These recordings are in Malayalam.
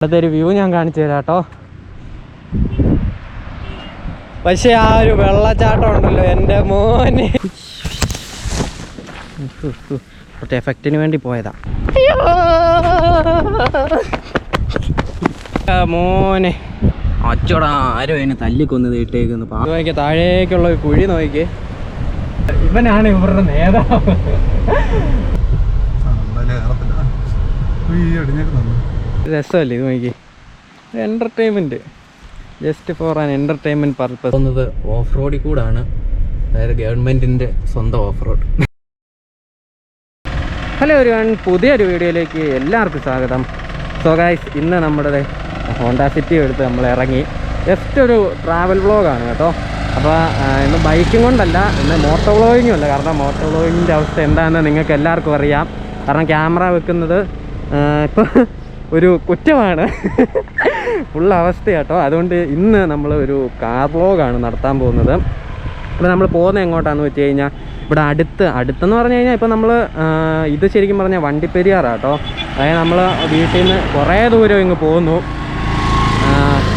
അടുത്തൊരു വ്യൂ ഞാൻ കാണിച്ചു തരാം കേട്ടോ. പക്ഷെ ആ ഒരു വെള്ളച്ചാട്ടം ഉണ്ടല്ലോ എൻ്റെ മോനെ, കുറച്ച് എഫക്റ്റിന് വേണ്ടി പോയതാ മോനെ. അച്ചോടാ ആരോ അതിനെ തല്ലിക്കൊന്നത് ഇട്ടേക്കുന്നു. നോക്കിയ താഴേക്കുള്ള ഒരു കുഴി നോക്കിയേ. ഇവനാണ് ഇവരുടെ നേതാവ്. രസമല്ലേ ഇത് നോക്കി. Entertainment, just for an entertainment purpose. പോകുന്നത് ഓഫ് റോഡിൽ കൂടാണ്, അതായത് ഗവൺമെൻറ്റിൻ്റെ സ്വന്തം ഓഫ് റോഡ്. ഹലോ എവരിവൺ, പുതിയൊരു വീഡിയോയിലേക്ക് എല്ലാവർക്കും സ്വാഗതം. സോ ഗൈസ്, ഇന്ന് നമ്മുടെ ഹോണ്ട സിറ്റി എടുത്ത് നമ്മൾ ഇറങ്ങി. ജസ്റ്റ് ഒരു ട്രാവൽ വ്ളോഗാണ് കേട്ടോ. അപ്പോൾ ഇന്ന് ബൈക്കും കൊണ്ടല്ല, ഇന്ന് മോട്ടോ വ്ളോഗിങ്ങും അല്ല. കാരണം മോട്ടോ വ്ളോഗിങ്ങിൻ്റെ അവസ്ഥ എന്താണെന്ന് നിങ്ങൾക്ക് എല്ലാവർക്കും അറിയാം. കാരണം ക്യാമറ വെക്കുന്നത് ഇപ്പോൾ ഒരു കുറ്റമാണ്, ഫുൾ അവസ്ഥ കേട്ടോ. അതുകൊണ്ട് ഇന്ന് നമ്മൾ ഒരു കാർ വ്ളോഗാണ് നടത്താൻ പോകുന്നത്. അപ്പോൾ നമ്മൾ പോകുന്നത് എങ്ങോട്ടാണെന്ന് വെച്ച് കഴിഞ്ഞാൽ, ഇവിടെ അടുത്തെന്ന് പറഞ്ഞു കഴിഞ്ഞാൽ ഇപ്പോൾ നമ്മൾ ഇത് ശരിക്കും പറഞ്ഞാൽ വണ്ടിപ്പെരിയാറാണ് കേട്ടോ. അതായത് നമ്മൾ വീട്ടിൽ നിന്ന് കുറേ ദൂരം ഇങ്ങ് പോകുന്നു.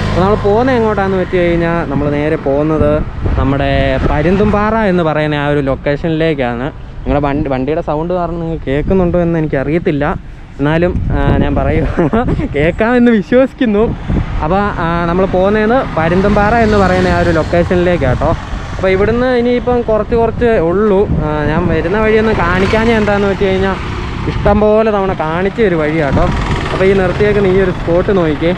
അപ്പോൾ നമ്മൾ പോകുന്നത് എങ്ങോട്ടാണെന്ന് വെച്ച് കഴിഞ്ഞാൽ, നമ്മൾ നേരെ പോകുന്നത് നമ്മുടെ പരുന്തുംപാറ എന്ന് പറയുന്ന ആ ഒരു ലൊക്കേഷനിലേക്കാണ്. നിങ്ങളുടെ വണ്ടിയുടെ സൗണ്ട് കാരണം നിങ്ങൾ കേൾക്കുന്നുണ്ടോ എന്ന് എനിക്കറിയത്തില്ല, എന്നാലും ഞാൻ പറയുക കേൾക്കാമെന്ന് വിശ്വസിക്കുന്നു. അപ്പോൾ നമ്മൾ പോകുന്നതെന്ന് പരുന്തുംപാറ എന്ന് പറയുന്ന ആ ഒരു ലൊക്കേഷനിലേക്ക് കേട്ടോ. അപ്പോൾ ഇവിടുന്ന് ഇനിയിപ്പം കുറച്ച് ഉള്ളൂ. ഞാൻ വരുന്ന വഴിയൊന്ന് കാണിക്കാൻ എന്താണെന്ന് വെച്ച് കഴിഞ്ഞാൽ, ഇഷ്ടംപോലെ തവണ കാണിച്ച ഒരു വഴിയാട്ടോ. അപ്പോൾ ഈ നിർത്തിയേക്കുന്ന ഈ ഒരു സ്പോട്ട് നോക്കിക്കേ.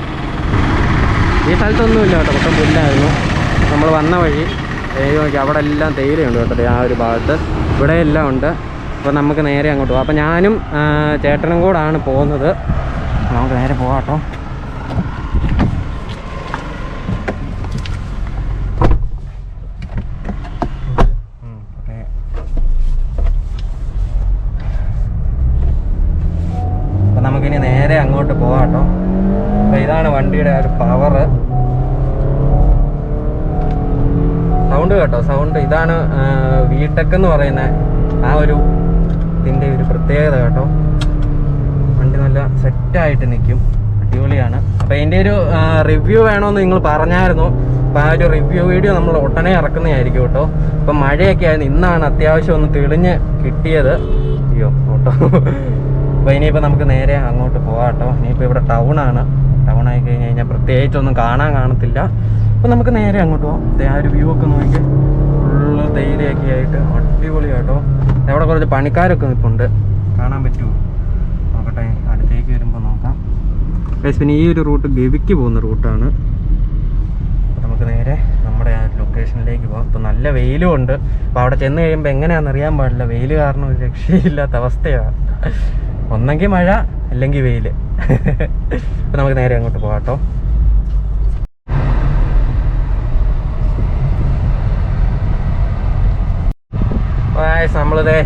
ഈ സ്ഥലത്തൊന്നുമില്ല കേട്ടോ, മൊത്തം പുല്ലായിരുന്നു. നമ്മൾ വന്ന വഴി നോക്കി, അവിടെ എല്ലാം തേയിലയുണ്ട് കേട്ടോ. ആ ഒരു ഭാഗത്ത് ഇവിടെ എല്ലാം ഉണ്ട്. അപ്പോൾ നമുക്ക് നേരെ അങ്ങോട്ട് പോകാം. അപ്പോൾ ഞാനും ചേട്ടനും കൂടാണ് പോകുന്നത്. നമുക്ക് നേരെ പോകാം കേട്ടോ. അപ്പോൾ നമുക്കിനി നേരെ അങ്ങോട്ട് പോകാം കേട്ടോ. അപ്പോൾ ഇതാണ് വണ്ടിയുടെ ആ ഒരു പവർ. സൗണ്ട് കേട്ടോ, സൗണ്ട്. ഇതാണ് വീടെക് എന്ന് പറയുന്ന ആ ഒരു ഇതിൻ്റെ ഒരു പ്രത്യേകത കേട്ടോ. വണ്ടി നല്ല സെറ്റായിട്ട് നിൽക്കും, അടിപൊളിയാണ്. അപ്പോൾ ഇതിൻ്റെ ഒരു റിവ്യൂ വേണമെന്ന് നിങ്ങൾ പറഞ്ഞായിരുന്നു. അപ്പോൾ ആ ഒരു റിവ്യൂ വീഡിയോ നമ്മൾ ഉടനെ ഇറക്കുന്നതായിരിക്കും കേട്ടോ. ഇപ്പം മഴയൊക്കെ ആയിരുന്നു, ഇന്നാണ് അത്യാവശ്യം ഒന്ന് തെളിഞ്ഞ് കിട്ടിയത്. അയ്യോ കേട്ടോ. അപ്പോൾ ഇനിയിപ്പോൾ നമുക്ക് നേരെ അങ്ങോട്ട് പോകാം കേട്ടോ. ഇനിയിപ്പോൾ ഇവിടെ ടൗണാണ്. ടൗൺ ആയി കഴിഞ്ഞ് കഴിഞ്ഞാൽ പ്രത്യേകിച്ചൊന്നും കാണത്തില്ല. അപ്പോൾ നമുക്ക് നേരെ അങ്ങോട്ട് പോകാം. ആ ഒരു വ്യൂ ഒക്കെ നോക്കി, ഫുള്ള് തേയിലയൊക്കെ ആയിട്ട് അടിപൊളി കേട്ടോ. അവിടെ കുറച്ച് പണിക്കാരൊക്കെ നിൽപ്പുണ്ട്, കാണാൻ പറ്റുമോ നോക്കട്ടെ, അടുത്തേക്ക് വരുമ്പോൾ നോക്കാം. പിന്നെ ഈ ഒരു റൂട്ട് ഗവിക്ക് പോകുന്ന റൂട്ടാണ്. നമുക്ക് നേരെ നമ്മുടെ ആ ലൊക്കേഷനിലേക്ക് പോകാം. ഇപ്പോൾ നല്ല വെയിലും ഉണ്ട്. അപ്പോൾ അവിടെ ചെന്ന് കഴിയുമ്പോൾ എങ്ങനെയാണെന്ന് അറിയാൻ പാടില്ല. വെയിൽ കാരണം ഒരു രക്ഷയില്ലാത്ത അവസ്ഥയാണ്. ഒന്നെങ്കിൽ മഴ അല്ലെങ്കിൽ വെയിൽ. അപ്പോൾ നമുക്ക് നേരെ അങ്ങോട്ട് പോകാം കേട്ടോ. നമ്മളിതേ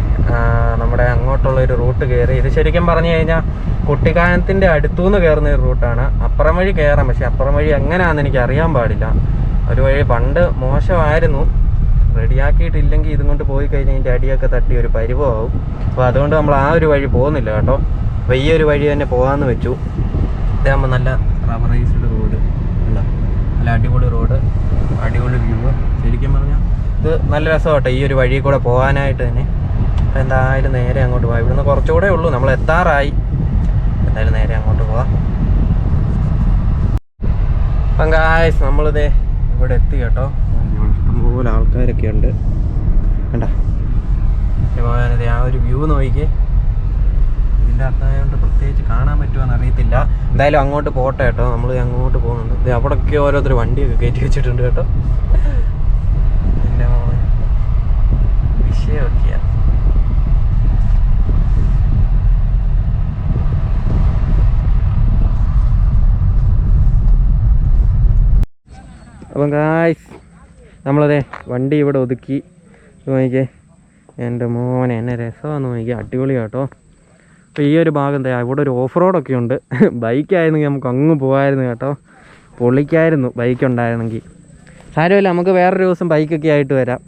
നമ്മുടെ അങ്ങോട്ടുള്ളൊരു റൂട്ട് കയറി. ഇത് ശരിക്കും പറഞ്ഞു കഴിഞ്ഞാൽ കുട്ടിക്കാനത്തിൻ്റെ അടുത്തുനിന്ന് കയറുന്ന ഒരു റൂട്ടാണ്. അപ്പുറം വഴി കയറാം, പക്ഷെ അപ്പുറം വഴി എങ്ങനെയാണെന്ന് എനിക്ക് അറിയാൻ പാടില്ല. ഒരു വഴി പണ്ട് മോശമായിരുന്നു, റെഡിയാക്കിയിട്ടില്ലെങ്കിൽ ഇതും കൊണ്ട് പോയി കഴിഞ്ഞാൽ ഇതിൻ്റെ അടിയൊക്കെ തട്ടി ഒരു പരിവമാവും. അപ്പോൾ അതുകൊണ്ട് നമ്മൾ ആ ഒരു വഴി പോകുന്നില്ല കേട്ടോ. അപ്പോൾ ഈ ഒരു വഴി തന്നെ പോകാമെന്ന് വെച്ചു. ഇതാകുമ്പോൾ നല്ല റബ്ബറൈസ്ഡ് റോഡ്, നല്ല അടിപൊളി റോഡ്, അടിപൊളി വ്യൂ. ശരിക്കും പറഞ്ഞാൽ ഇത് നല്ല രസമാട്ടോ ഈ ഒരു വഴി കൂടെ പോകാനായിട്ട് തന്നെ. അപ്പോൾ എന്തായാലും നേരെ അങ്ങോട്ട് പോകാം. ഇവിടുന്ന് കുറച്ചുകൂടെ ഉള്ളൂ, നമ്മൾ എത്താറായി. എന്തായാലും നേരെ അങ്ങോട്ട് പോവാം. അപ്പം ഗായ്സ്, നമ്മളിതേ ഇവിടെ എത്തി കേട്ടോ. ഇഷ്ടംപോലെ ആൾക്കാരൊക്കെ ഉണ്ട് കണ്ടോ. പോകാനത് ആ ഒരു വ്യൂ നോക്കിക്കേ. ഇതിൻ്റെ അർത്ഥമായതുകൊണ്ട് പ്രത്യേകിച്ച് കാണാൻ പറ്റുമോയെന്ന് അറിയത്തില്ല. എന്തായാലും അങ്ങോട്ട് പോട്ടെ കേട്ടോ. നമ്മൾ അങ്ങോട്ട് പോകുന്നുണ്ട്. അവിടെയൊക്കെ ഓരോരുത്തർ വണ്ടിയൊക്കെ കയറ്റി വെച്ചിട്ടുണ്ട് കേട്ടോ. വിഷയമൊക്കെയാണ്. അപ്പം ഗായ്സ്, നമ്മളതേ വണ്ടി ഇവിടെ ഒതുക്കി. നോക്കിക്കേ എൻ്റെ മോനെ, എന്നെ രസമാണെന്ന് നോക്കിക്കേ, അടിപൊളി കേട്ടോ. അപ്പോൾ ഈ ഒരു ഭാഗം എന്താ, ഇവിടെ ഒരു ഓഫ് റോഡൊക്കെ ഉണ്ട്. ബൈക്കായിരുന്നെങ്കിൽ നമുക്ക് അങ്ങ് പോകാമായിരുന്നു കേട്ടോ, പൊളിക്കായിരുന്നു ബൈക്ക് ഉണ്ടായിരുന്നെങ്കിൽ. സാരമില്ല, നമുക്ക് വേറൊരു ദിവസം ബൈക്കൊക്കെ ആയിട്ട് വരാം.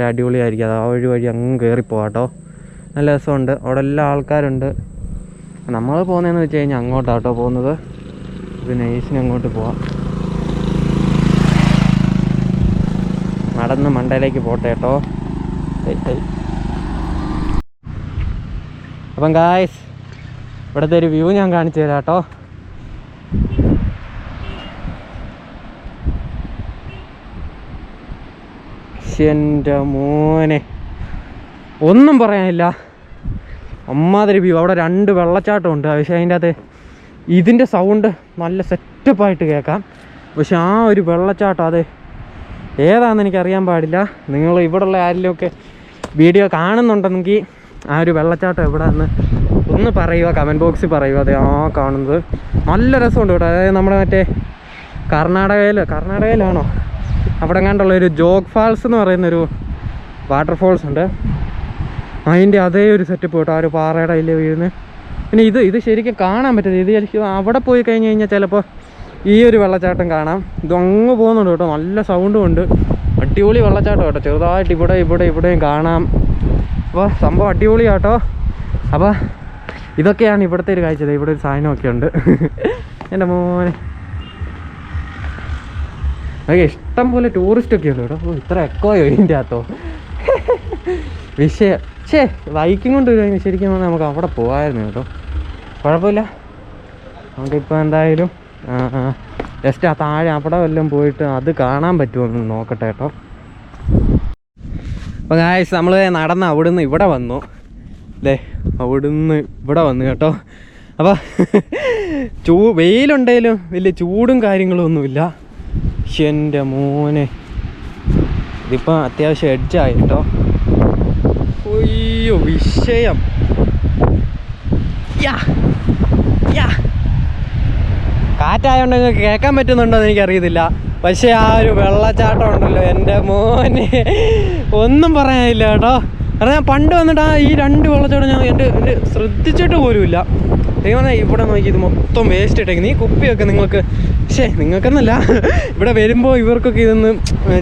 അടിപൊളിയായിരിക്കും. അത് ആ വഴി അങ്ങ് കയറിപ്പോവാം കേട്ടോ. നല്ല രസമുണ്ട്, അവിടെ എല്ലാ ആൾക്കാരുണ്ട്. നമ്മൾ പോകുന്നതെന്ന് വെച്ച് കഴിഞ്ഞാൽ അങ്ങോട്ടാട്ടോ പോകുന്നത്. നമുക്ക് നൈസിന് അങ്ങോട്ട് പോവാം. നടന്ന് മണ്ടയിലേക്ക് പോട്ടെ കേട്ടോ. അപ്പം ഗായ്സ് ഇവിടുത്തെ ഒരു വ്യൂ ഞാൻ കാണിച്ചു തരാം കേട്ടോ. എൻ്റെ മോനെ ഒന്നും പറയാനില്ല, അമ്മാതിരി വ്യൂ. അവിടെ 2 വെള്ളച്ചാട്ടമുണ്ട്. പക്ഷേ അതിൻ്റെ അകത്ത് ഇതിൻ്റെ സൗണ്ട് നല്ല സെറ്റപ്പായിട്ട് കേൾക്കാം. പക്ഷെ ആ ഒരു വെള്ളച്ചാട്ടം അത് ഏതാണെന്ന് എനിക്കറിയാൻ പാടില്ല. നിങ്ങൾ ഇവിടെയുള്ള ആരെങ്കിലുമൊക്കെ വീഡിയോ കാണുന്നുണ്ടെങ്കിൽ ആ ഒരു വെള്ളച്ചാട്ടം എവിടെയാണെന്ന് ഒന്ന് പറയുക, കമൻറ്റ് ബോക്സിൽ പറയുക. അതെ, ആ കാണുന്നത് നല്ല രസമുണ്ട് കേട്ടോ. അതായത് നമ്മുടെ മറ്റേ കർണാടകയിലാണോ അവിടെ കണ്ടുള്ളൊരു ജോഗ് ഫാൾസ് എന്ന് പറയുന്നൊരു വാട്ടർഫോൾസ് ഉണ്ട്. അതിൻ്റെ അതേ ഒരു സെറ്റപ്പ് കേട്ടോ, ആ ഒരു പാറയുടെ അതിൽ വീഴുന്നത്. പിന്നെ ഇത് ശരിക്കും കാണാൻ പറ്റുന്നത് ഇത് ശരിക്കും അവിടെ പോയി കഴിഞ്ഞ് കഴിഞ്ഞാൽ ചിലപ്പോൾ ഈ ഒരു വെള്ളച്ചാട്ടം കാണാം. ഇത് അങ്ങ് പോകുന്നുണ്ട് കേട്ടോ, നല്ല സൗണ്ടും ഉണ്ട്. അടിപൊളി വെള്ളച്ചാട്ടം കേട്ടോ, ചെറുതായിട്ട് ഇവിടെയും കാണാം. അപ്പോൾ സംഭവം അടിപൊളിയാട്ടോ. അപ്പോൾ ഇതൊക്കെയാണ് ഇവിടുത്തെ ഒരു കാഴ്ച. ഇവിടെ ഒരു സാധനമൊക്കെ ഉണ്ട്. എൻ്റെ മോനെ അതൊക്കെ ഇഷ്ടം പോലെ ടൂറിസ്റ്റൊക്കെ ഉണ്ട് കേട്ടോ. ഇത്ര എക്കോയോ ഇതിൻ്റെ അകത്തോ വിഷയം. ബൈക്കും കൊണ്ട് കഴിഞ്ഞാൽ ശരിക്കും പറഞ്ഞാൽ നമുക്ക് അവിടെ പോകാമായിരുന്നു കേട്ടോ. കുഴപ്പമില്ല, നമുക്കിപ്പോൾ എന്തായാലും ജസ്റ്റ് ആ താഴെ അവിടെ വല്ലതും പോയിട്ട് അത് കാണാൻ പറ്റുമോ നോക്കട്ടെ കേട്ടോ. അപ്പോൾ ഗായ്സ് നമ്മൾ നടന്ന് അവിടുന്ന് ഇവിടെ വന്നു അല്ലേ, അവിടുന്ന് ഇവിടെ വന്നു കേട്ടോ. അപ്പോൾ വെയിലുണ്ടെങ്കിലും വലിയ ചൂടും കാര്യങ്ങളും ഒന്നുമില്ല. എൻ്റെ മോനെ ഇതിപ്പോൾ അത്യാവശ്യം എഡ്ജായി കേട്ടോ. അയ്യോ വിഷയം. കാറ്റായതുകൊണ്ട് നിങ്ങൾക്ക് കേൾക്കാൻ പറ്റുന്നുണ്ടോ എന്ന് എനിക്കറിയത്തില്ല. പക്ഷേ ആ ഒരു വെള്ളച്ചാട്ടം ഉണ്ടല്ലോ എൻ്റെ മോനെ, ഒന്നും പറയാനില്ല കേട്ടോ. കാരണം ഞാൻ പണ്ട് വന്നിട്ട് ഈ 2 വെള്ളച്ചാട്ടം ഞാൻ എൻ്റെ ശ്രദ്ധിച്ചിട്ട് പോലുമില്ല. നിങ്ങളെ ഇവിടെ നോക്കി ഇത് മൊത്തം വേസ്റ്റ് ഇട്ടേക്കുന്നത്. ഈ കുപ്പിയൊക്കെ നിങ്ങൾക്ക് നിങ്ങൾക്കെന്നല്ല, ഇവിടെ വരുമ്പോൾ ഇവർക്കൊക്കെ ഇതൊന്ന്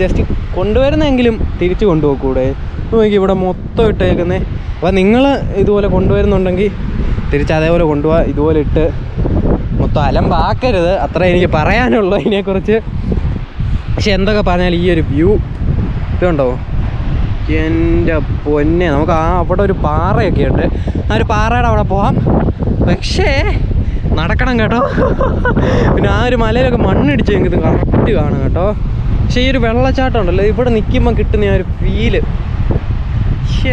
ജസ്റ്റ് കൊണ്ടുവരുന്നെങ്കിലും തിരിച്ച് കൊണ്ടുപോകൂടെ. നോക്കി ഇവിടെ മൊത്തം ഇട്ടേക്കുന്നത്. അപ്പോൾ നിങ്ങൾ ഇതുപോലെ കൊണ്ടുവരുന്നുണ്ടെങ്കിൽ തിരിച്ച് അതേപോലെ കൊണ്ടുപോകാം. ഇതുപോലെ ഇട്ട് മൊത്തം അലമ്പാക്കരുത്, അത്ര എനിക്ക് പറയാനുള്ളൂ ഇതിനെക്കുറിച്ച്. പക്ഷെ എന്തൊക്കെ പറഞ്ഞാൽ ഈ ഒരു വ്യൂ ഇതുണ്ടോ എൻ്റെ പൊന്നെ. നമുക്ക് അവിടെ ഒരു പാറയൊക്കെ ഉണ്ട്, ആ ഒരു പാറയുടെ അവിടെ പോകാം. പക്ഷേ നടക്കണം കേട്ടോ. പിന്നെ ആ ഒരു മലയിലൊക്കെ മണ്ണിടിച്ച് ഞങ്ങൾക്ക് കറക്റ്റ് കാണും കേട്ടോ. പക്ഷേ ഈ ഒരു വെള്ളച്ചാട്ടം ഉണ്ടല്ലോ, ഇവിടെ നിൽക്കുമ്പോൾ കിട്ടുന്ന ആ ഒരു ഫീല്,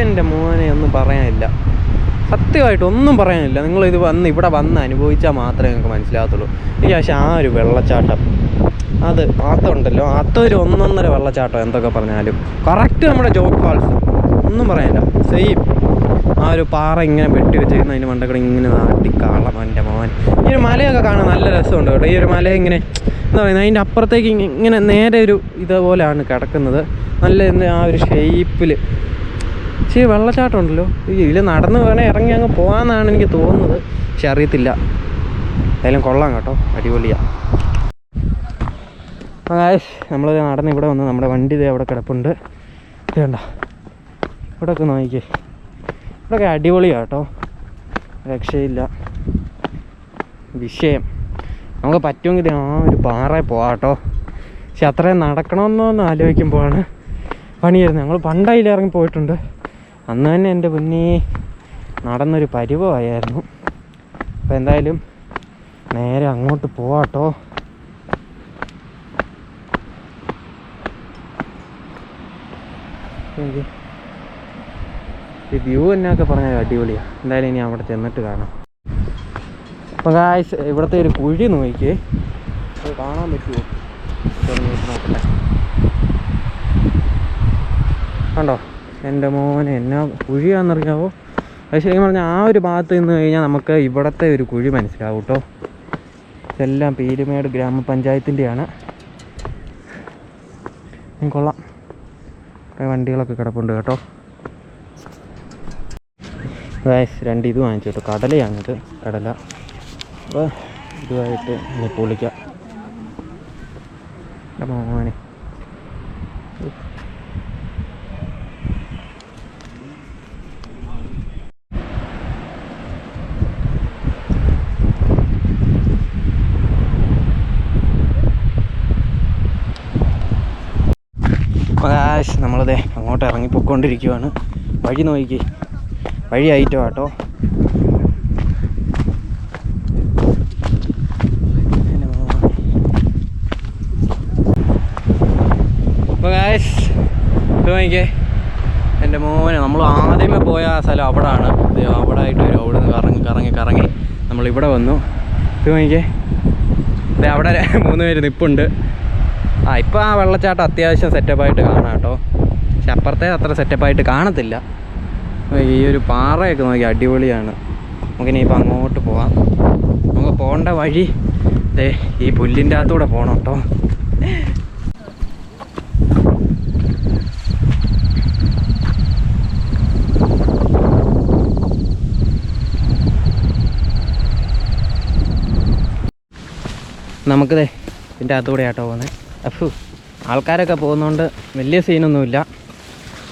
എൻ്റെ മോനെ ഒന്നും പറയാനില്ല. സത്യമായിട്ട് ഒന്നും പറയാനില്ല. നിങ്ങളിത് ഇവിടെ വന്ന് അനുഭവിച്ചാൽ മാത്രമേ നിങ്ങൾക്ക് മനസ്സിലാകത്തുള്ളൂ. എനിക്ക് പക്ഷേ ആ ഒരു വെള്ളച്ചാട്ടം അതുണ്ടല്ലോ, അതൊരു 1.5 വെള്ളച്ചാട്ടം. എന്തൊക്കെ പറഞ്ഞാലും കറക്റ്റ് നമ്മുടെ ജോഗ് ഫാൾസ്, ഒന്നും പറയാനില്ല. സെയിം ആ ഒരു പാറ ഇങ്ങനെ വെട്ടി വെച്ചിരുന്ന അതിൻ്റെ മണ്ടക്കട ഇങ്ങനെ നാട്ടിക്കാളം. എൻ്റെ മോൻ ഈ ഒരു മലയൊക്കെ കാണാൻ നല്ല രസമുണ്ട് കേട്ടോ. ഈ ഒരു മല ഇങ്ങനെ എന്താ പറയുന്നത്, അതിൻ്റെ അപ്പുറത്തേക്ക് ഇങ്ങനെ നേരെ ഒരു ഇതുപോലെയാണ് കിടക്കുന്നത്, നല്ല ആ ഒരു ഷേപ്പിൽ. പക്ഷേ വെള്ളച്ചാട്ടം ഉണ്ടല്ലോ, ഇതിൽ നടന്ന് വേണേൽ ഇറങ്ങി അങ്ങ് പോകാമെന്നാണ് എനിക്ക് തോന്നുന്നത്. പക്ഷെ അറിയത്തില്ല, എന്തായാലും കൊള്ളാം കേട്ടോ, അടിപൊളിയാണ്. അപ്പോൾ നമ്മൾ നടന്ന് ഇവിടെ വന്ന് നമ്മുടെ വണ്ടി ഇതേ അവിടെ കിടപ്പുണ്ട്. ഇത് കണ്ട ഇവിടെയൊക്കെ നോക്കിക്കേ, ഇവിടെയൊക്കെ അടിപൊളിയാണ് കേട്ടോ, രക്ഷയില്ല. വിഷയം നമുക്ക് പറ്റുമെങ്കിൽ ആ ഒരു പാറയിൽ പോകാം കേട്ടോ. പക്ഷെ അത്രയും നടക്കണമെന്നൊന്ന് ആലോചിക്കുമ്പോഴാണ് പണി വരുന്നത്. ഞങ്ങൾ പണ്ടതിൽ ഇറങ്ങി പോയിട്ടുണ്ട്, അന്ന് തന്നെ എൻ്റെ മുന്നേ നടന്നൊരു പരിവമായിരുന്നു. അപ്പോൾ എന്തായാലും നേരെ അങ്ങോട്ട് പോവാം കേട്ടോ. ഈ വ്യൂ എന്നൊക്കെ പറഞ്ഞാൽ അടിപൊളിയാണ്. എന്തായാലും ഇനി അവിടെ ചെന്നിട്ട് കാണാം. അപ്പോൾ ഗായ്സ് ഇവിടുത്തെ ഒരു കുഴി നോക്കിയേ, അത് കാണാൻ പറ്റുമോ നോക്കട്ടെ. കണ്ടോ എൻ്റെ മോനെ, എന്നാ കുഴിയാണെന്നറിയാവോ. പക്ഷേ ശരിക്കും പറഞ്ഞാൽ ആ ഒരു ഭാഗത്ത് നിന്ന് കഴിഞ്ഞാൽ നമുക്ക് ഇവിടുത്തെ ഒരു കുഴി മനസ്സിലാവും കേട്ടോ. ഇതെല്ലാം പീരുമേട് ഗ്രാമപഞ്ചായത്തിൻ്റെയാണ്. കൊള്ളാം, കുറേ വണ്ടികളൊക്കെ കിടപ്പുണ്ട് കേട്ടോ. ഗായ്സ് 2 ഇത് വാങ്ങിച്ചു കേട്ടോ, കടലയാണിത്, കടല. അപ്പോൾ ഇതുമായിട്ട് ഇനി പൊളിക്കാം. മോനെ ഗായ്സ് നമ്മളതേ അങ്ങോട്ട് ഇറങ്ങിപ്പോയിക്കൊണ്ടിരിക്കുവാണ്. വഴി നോക്കി, വഴി ആയിട്ടോ കേട്ടോ. അപ്പോൾ ഗായ്സ് ഇത് നോക്കിക്കേ, എൻ്റെ മോനെ നമ്മൾ ആദ്യമേ പോയ ആ സ്ഥലം അവിടെ ആണ്. അവിടെ ആയിട്ട് വരും. അവിടെ നിന്ന് കറങ്ങി നമ്മളിവിടെ വന്നു. ഇത് നോക്കിക്കേ, ഇത് അവിടെ 3 പേര് നിൽപ്പുണ്ട്. ഇപ്പോൾ ആ വെള്ളച്ചാട്ടം അത്യാവശ്യം സെറ്റപ്പായിട്ട് കാണാം കേട്ടോ. പക്ഷെ അപ്പുറത്തെ അത്ര സെറ്റപ്പായിട്ട് കാണത്തില്ല. ഈ ഒരു പാറയൊക്കെ നോക്കി അടിപൊളിയാണ്. നമുക്കിനിയിപ്പോൾ അങ്ങോട്ട് പോവാം. നമുക്ക് പോകേണ്ട വഴി ദേ ഈ പുല്ലിൻ്റെ അകത്തൂടെ പോകണം കേട്ടോ. നമുക്കിതേ ഇതിൻ്റെ അകത്തൂടെ ആട്ടോ പോകുന്നത്. ആൾക്കാരൊക്കെ പോകുന്നതുകൊണ്ട് വലിയ സീനൊന്നുമില്ല.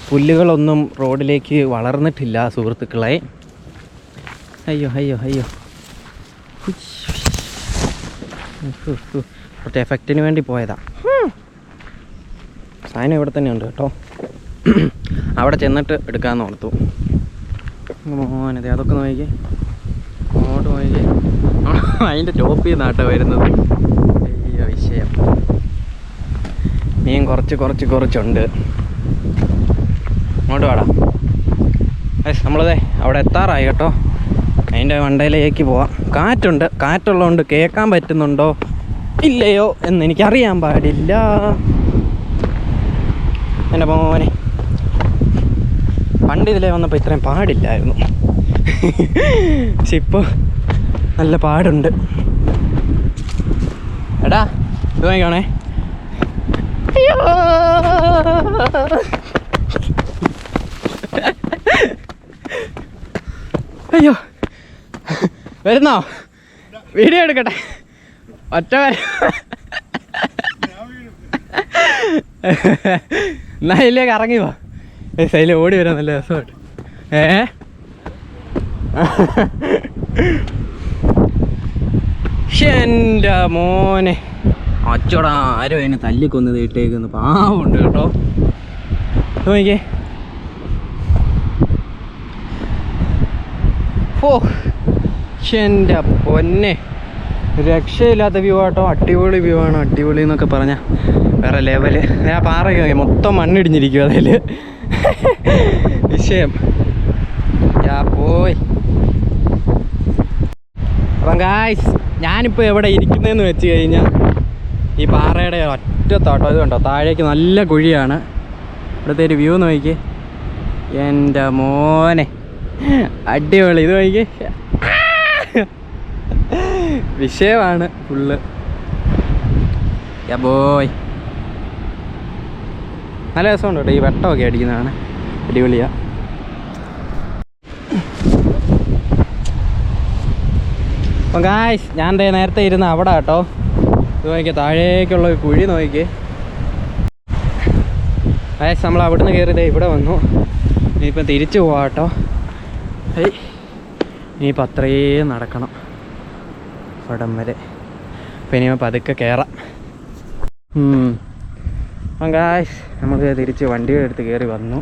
പുല്ലുകളൊന്നും റോഡിലേക്ക് വളർന്നിട്ടില്ല സുഹൃത്തുക്കളെ. അയ്യോ കുറച്ച് എഫക്റ്റിന് വേണ്ടി പോയതാ. സാധനം ഇവിടെ തന്നെ ഉണ്ട് കേട്ടോ. അവിടെ ചെന്നിട്ട് എടുക്കാമെന്ന് ഓർത്തു. മോനതെ അതൊക്കെ നോക്കിക്കേ, അങ്ങോട്ട് നോക്കിക്കേ. അതിൻ്റെ ടോപ്പിൽ നിന്നാട്ടോ വരുന്നത്. അയ്യോ വിഷയം. മീൻ കുറച്ചുണ്ട്. അങ്ങോട്ട് വാടാ. നമ്മളതേ അവിടെ എത്താറായി കേട്ടോ. അതിൻ്റെ മണ്ടയിലേക്ക് പോവാം. കാറ്റുണ്ട്. കാറ്റുള്ളതുകൊണ്ട് കേൾക്കാൻ പറ്റുന്നുണ്ടോ ഇല്ലയോ എന്നെനിക്കറിയാൻ പാടില്ല. എൻ്റെ മോനെ പണ്ട് ഇതിലേ വന്നപ്പോൾ ഇത്രയും പാടില്ലായിരുന്നു. പക്ഷെ ഇപ്പോൾ നല്ല പാടുണ്ട്. എടാ ഇത് നോക്കണേ. അയ്യോ അയ്യോ വരുന്നോ? വീഡിയോ എടുക്കട്ടെ. ഒറ്റ എന്നാ ഇതിലേക്ക് ഇറങ്ങി പോ. സൈഡിൽ ഓടി വരാൻ നല്ല രസമായിട്ട്. എൻ്റെ മോനെ അച്ചോടാ, ആരോ അതിനെ തല്ലിക്കൊന്നത് ഇട്ടേക്കുന്നു. പാവമുണ്ട് കേട്ടോ. നോക്കിക്കേ. എൻ്റെ പൊന്നെ രക്ഷയില്ലാത്ത വ്യൂ ആട്ടോ. അടിപൊളി വ്യൂ ആണ്. അടിപൊളി എന്നൊക്കെ പറഞ്ഞാൽ വേറെ ലെവല്. ആ പാറയൊക്കെ മൊത്തം മണ്ണിടിഞ്ഞിരിക്കും അതിൽ. വിഷയം പോയി. അപ്പം ഗായ്സ് ഞാനിപ്പോൾ എവിടെ ഇരിക്കുന്നതെന്ന് വെച്ച് കഴിഞ്ഞാൽ ഈ പാറയുടെ ഒറ്റത്താട്ടോ. ഇത് കണ്ടോ, താഴേക്ക് നല്ല കുഴിയാണ്. ഇവിടുത്തെ ഒരു വ്യൂ നോക്കിക്കേ. എൻ്റെ മോനെ അടിപൊളി. ഇത് നോക്കിക്കേ, വിഷയമാണ് ഫുള്ള്. ബോയ് നല്ല രസമുണ്ട് കേട്ടോ. ഈ വെട്ടമൊക്കെ അടിക്കുന്നതാണ് അടിപൊളിയാ. അപ്പം ഗായ്സ് ഞാൻ നേരത്തെ ഇരുന്ന് അവിടെ കേട്ടോ. ഇത് നോക്കിക്കേ, താഴേക്കുള്ള കുഴി നോക്കിക്കേ. ഗായ്സ് നമ്മൾ അവിടെ നിന്ന് കയറിയതേ ഇവിടെ വന്നു. ഇനിയിപ്പം തിരിച്ചു പോവാം കേട്ടോ. ഇനിയിപ്പോൾ അത്രയും നടക്കണം അവിടം വരെ. അപ്പം ഇനിയിപ്പോൾ പതുക്കെ കയറാം. അപ്പം ഗായ്സ് നമുക്ക് തിരിച്ച് വണ്ടിയുടെ അടുത്ത് കയറി വന്നു.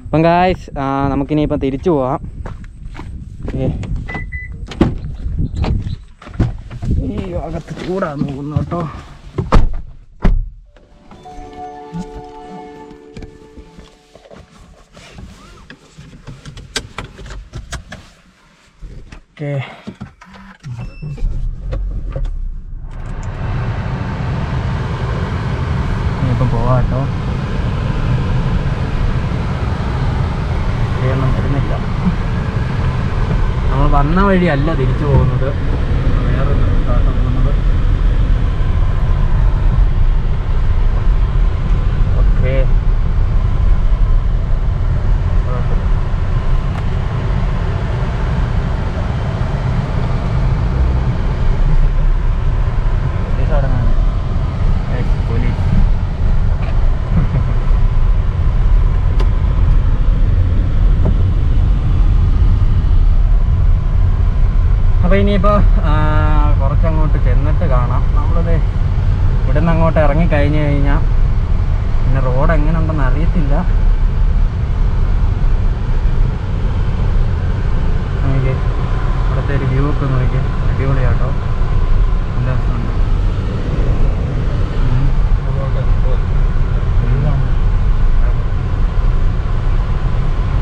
അപ്പം ഗായ്സ് നമുക്കിനിയിപ്പം തിരിച്ചു പോവാം. ഈ അകത്ത് ചൂടാന്ന് തോന്നുന്നു കേട്ടോ. ഓക്കെ ഇനിയിപ്പം പോവാട്ടോ. ഒന്നും വരുന്നില്ല. നമ്മൾ വന്ന വഴിയല്ല തിരിച്ചു പോകുന്നത്, വേറെ സ്ഥലത്താണ് പോകുന്നത്. ഓക്കെ ഇനിയിപ്പോൾ കുറച്ചങ്ങോട്ട് ചെന്നിട്ട് കാണാം. നമ്മളിത് ഇവിടെ നിന്ന് അങ്ങോട്ട് ഇറങ്ങിക്കഴിഞ്ഞ് കഴിഞ്ഞാൽ പിന്നെ റോഡ് എങ്ങനെ ഉണ്ടെന്ന് അറിയത്തില്ല. നോക്കി ഇവിടുത്തെ ഒരു വ്യൂ ഒക്കെ നോക്കി, അടിപൊളിയാട്ടോ, നല്ല രസമുണ്ട്.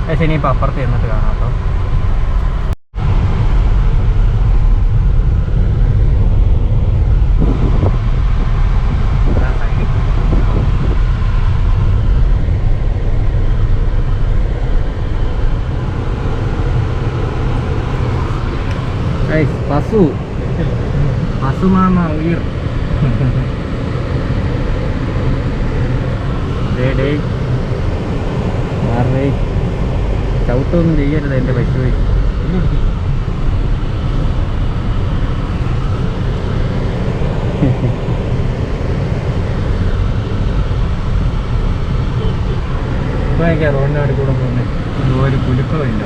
പക്ഷേ ഇനിയിപ്പോൾ അപ്പുറത്ത് ചെന്നിട്ട് കാണാം കേട്ടോ. പശു പശുമാമ ഉയർ ചവിട്ടൊന്നും ചെയ്യരുത് എൻ്റെ പശുവേ. ഇപ്പോഴൊക്കെ റോഡിൻ്റെ അടുത്ത് കൂടെ പോകുന്നേ ഒരു കുലുക്കമില്ല.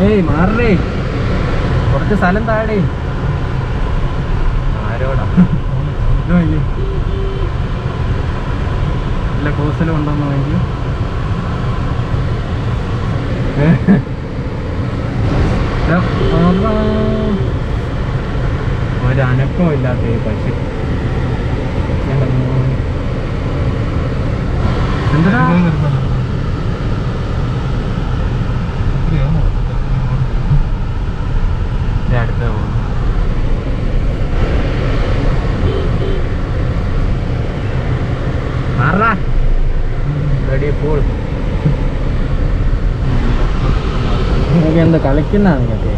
ഏയ് മാറേ, കുറച്ച് സ്ഥലം താഴെ. ആരോടാ നല്ല കോസിലും ഉണ്ടോന്ന് നോക്കി. ഒരനക്കവും ഇല്ലാത്ത ഈ പശു. എന്താ അടുത്ത പോകുന്നു. എന്താ കളിക്കുന്ന നിങ്ങൾക്ക്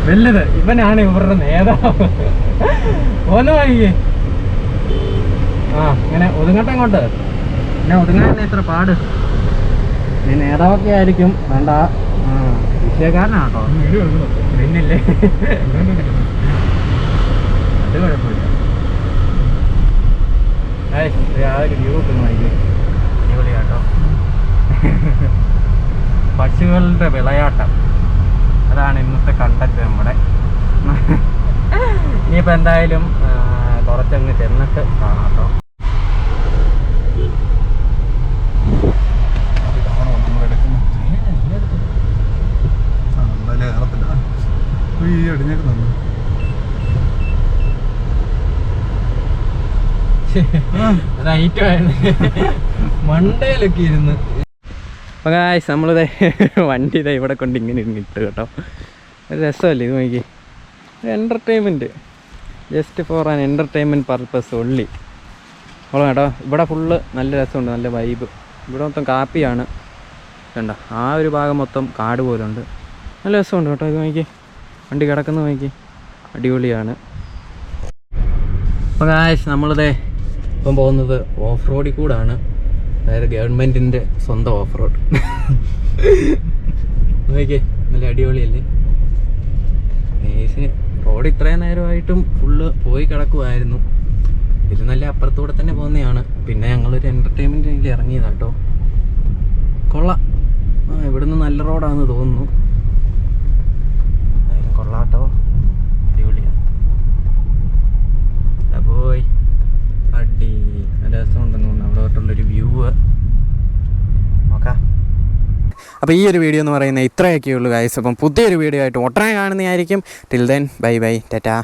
വലുത് ഇവനാണ് ഇവരുടെ നേതാവ്. ഒന്ന് വാങ്ങിക്കേ. ഇങ്ങനെ ഒതുങ്ങട്ടെങ്ങോട്ട്, പിന്നെ ഒതുങ്ങാൻ എത്ര പാട്. നീ നേതാവൊക്കെ ആയിരിക്കും, വേണ്ട വിഷയക്കാരനാട്ടോ. പിന്നില്ലേ, അത് കുഴപ്പമില്ല. ആ ഒരു വ്യൂ ഒക്കെ നോക്കി, അടിപൊളിയാട്ടോ. പശുക്കളുടെ വിളയാട്ടം, അതാണ് ഇന്നത്തെ കണ്ടന്റ് നമ്മുടെ. ഇനിയിപ്പോൾ എന്തായാലും കുറച്ചങ്ങ് ചെന്നിട്ട് കാണാം കേട്ടോ. മണ്ടയിലൊക്കെ ഇരുന്ന്. അപ്പോൾ ഗായ്സ് നമ്മളിതേ വണ്ടി ഇതാ ഇവിടെ കൊണ്ട് ഇങ്ങനെ ഇരുന്നിട്ട് കേട്ടോ. ഒരു രസമല്ലേ ഇത് നോക്കി, ഒരു entertainment, just for an entertainment purpose only. അപ്പോൾ കേട്ടോ ഇവിടെ ഫുള്ള് നല്ല രസമുണ്ട്, നല്ല വൈബ്. ഇവിടെ മൊത്തം കാപ്പിയാണ് കണ്ടോ, ആ ഒരു ഭാഗം മൊത്തം കാട് പോലെ ഉണ്ട്, നല്ല രസമുണ്ട് കേട്ടോ. ഇത് നോക്കി വണ്ടി കിടക്കുന്ന നോക്കി, അടിപൊളിയാണ്. അപ്പോൾ ഗായ്സ് നമ്മളിതേ ഇപ്പം പോകുന്നത് ഓഫ് റോഡിൽ കൂടാണ്, അതായത് ഗവൺമെൻറ്റിൻ്റെ സ്വന്തം ഓഫ് റോഡ്. നോക്കിയേ നല്ല അടിപൊളിയല്ലേ. കേസിന് റോഡ് ഇത്രയും നേരമായിട്ടും ഫുള്ള് പോയി കിടക്കുമായിരുന്നു. ഇത് നല്ല അപ്പുറത്തൂടെ തന്നെ പോകുന്നതാണ്. പിന്നെ ഞങ്ങളൊരു എൻ്റർടൈൻമെൻറ്റിൽ ഇറങ്ങിയതാണ് കേട്ടോ. കൊള്ളാം, ഇവിടുന്ന് നല്ല റോഡാണെന്ന് തോന്നുന്നു. എന്തായാലും കൊള്ളാട്ടോ, അടിപൊളിയാണ്. പോയി അടി നല്ല രസമുണ്ടെന്ന് തോന്നുന്നു അവിടെ തൊട്ടുള്ളൊരു വ്യൂ. നോക്കാം. അപ്പോൾ ഈ ഒരു വീഡിയോ എന്ന് പറയുന്നത് ഇത്രയൊക്കെയുള്ളൂ ഗൈസ്. അപ്പം പുതിയൊരു വീഡിയോ ആയിട്ട് ഉടനെ കാണുന്നതായിരിക്കും. Till then bye bye, Tata.